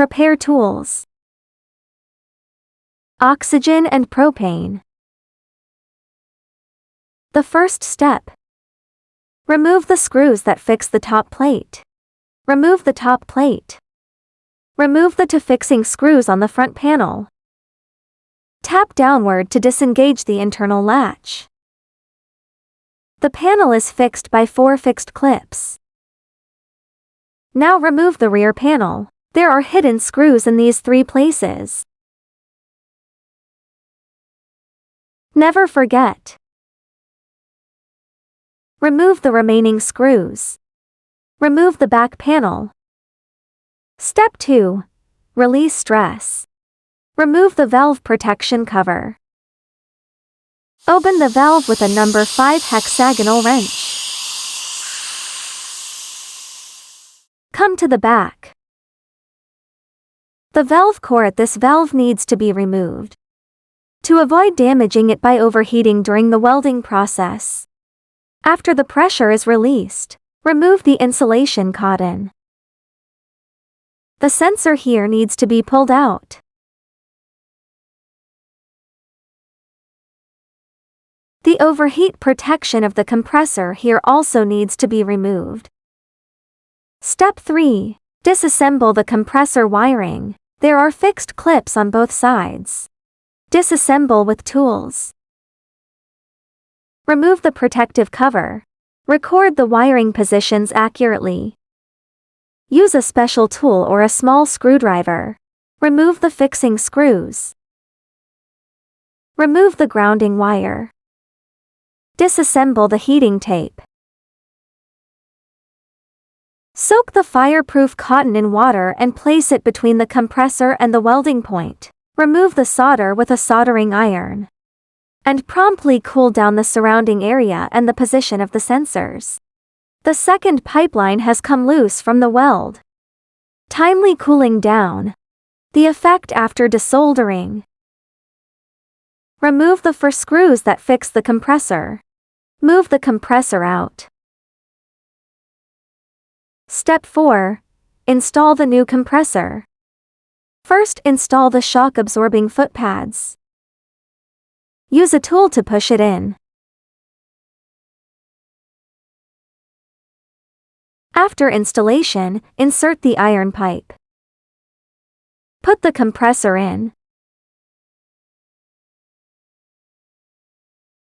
Prepare tools. Oxygen and propane. The first step. Remove the screws that fix the top plate. Remove the top plate. Remove the to-fixing screws on the front panel. Tap downward to disengage the internal latch. The panel is fixed by 4 fixed clips. Now remove the rear panel. There are hidden screws in these 3 places. Never forget. Remove the remaining screws. Remove the back panel. Step 2. Release stress. Remove the valve protection cover. Open the valve with a number 5 hexagonal wrench. Come to the back. The valve core at this valve needs to be removed. To avoid damaging it by overheating during the welding process. After the pressure is released, remove the insulation cotton. The sensor here needs to be pulled out. The overheat protection of the compressor here also needs to be removed. Step 3. Disassemble the compressor wiring. There are fixed clips on both sides. Disassemble with tools. Remove the protective cover. Record the wiring positions accurately. Use a special tool or a small screwdriver. Remove the fixing screws. Remove the grounding wire. Disassemble the heating tape. Soak the fireproof cotton in water and place it between the compressor and the welding point. Remove the solder with a soldering iron. And promptly cool down the surrounding area and the position of the sensors. The second pipeline has come loose from the weld. Timely cooling down. The effect after desoldering. Remove the 4 screws that fix the compressor. Move the compressor out. Step 4. Install the new compressor. First, install the shock-absorbing foot pads. Use a tool to push it in. After installation, insert the iron pipe. Put the compressor in.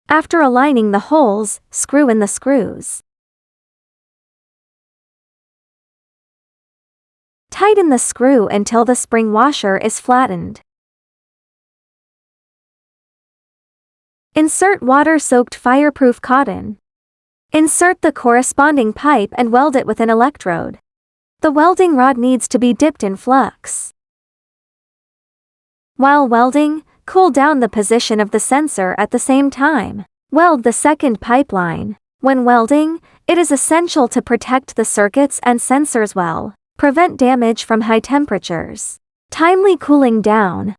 After aligning the holes, screw in the screws. Tighten the screw until the spring washer is flattened. Insert water-soaked fireproof cotton. Insert the corresponding pipe and weld it with an electrode. The welding rod needs to be dipped in flux. While welding, cool down the position of the sensor at the same time. Weld the second pipeline. When welding, it is essential to protect the circuits and sensors well. Prevent damage from high temperatures. Timely cooling down.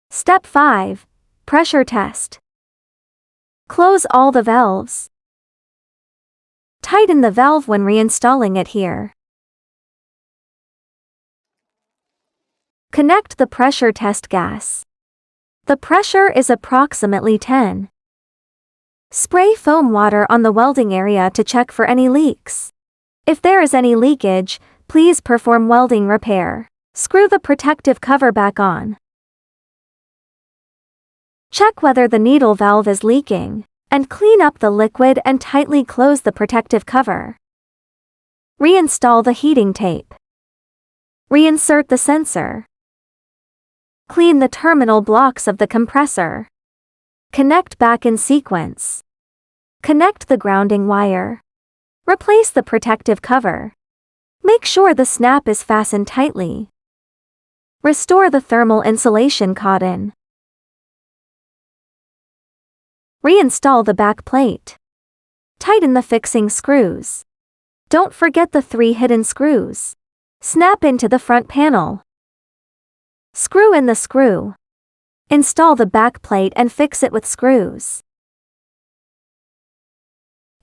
Step 5. Pressure test. Close all the valves. Tighten the valve when reinstalling it here. Connect the pressure test gas. The pressure is approximately 10. Spray foam water on the welding area to check for any leaks. If there is any leakage, please perform welding repair. Screw the protective cover back on. Check whether the needle valve is leaking, and clean up the liquid and tightly close the protective cover. Reinstall the heating tape. Reinsert the sensor. Clean the terminal blocks of the compressor. Connect back in sequence. Connect the grounding wire. Replace the protective cover. Make sure the snap is fastened tightly. Restore the thermal insulation cotton. Reinstall the back plate. Tighten the fixing screws. Don't forget the 3 hidden screws. Snap into the front panel. Screw in the screw. Install the back plate and fix it with screws.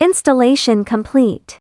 Installation complete.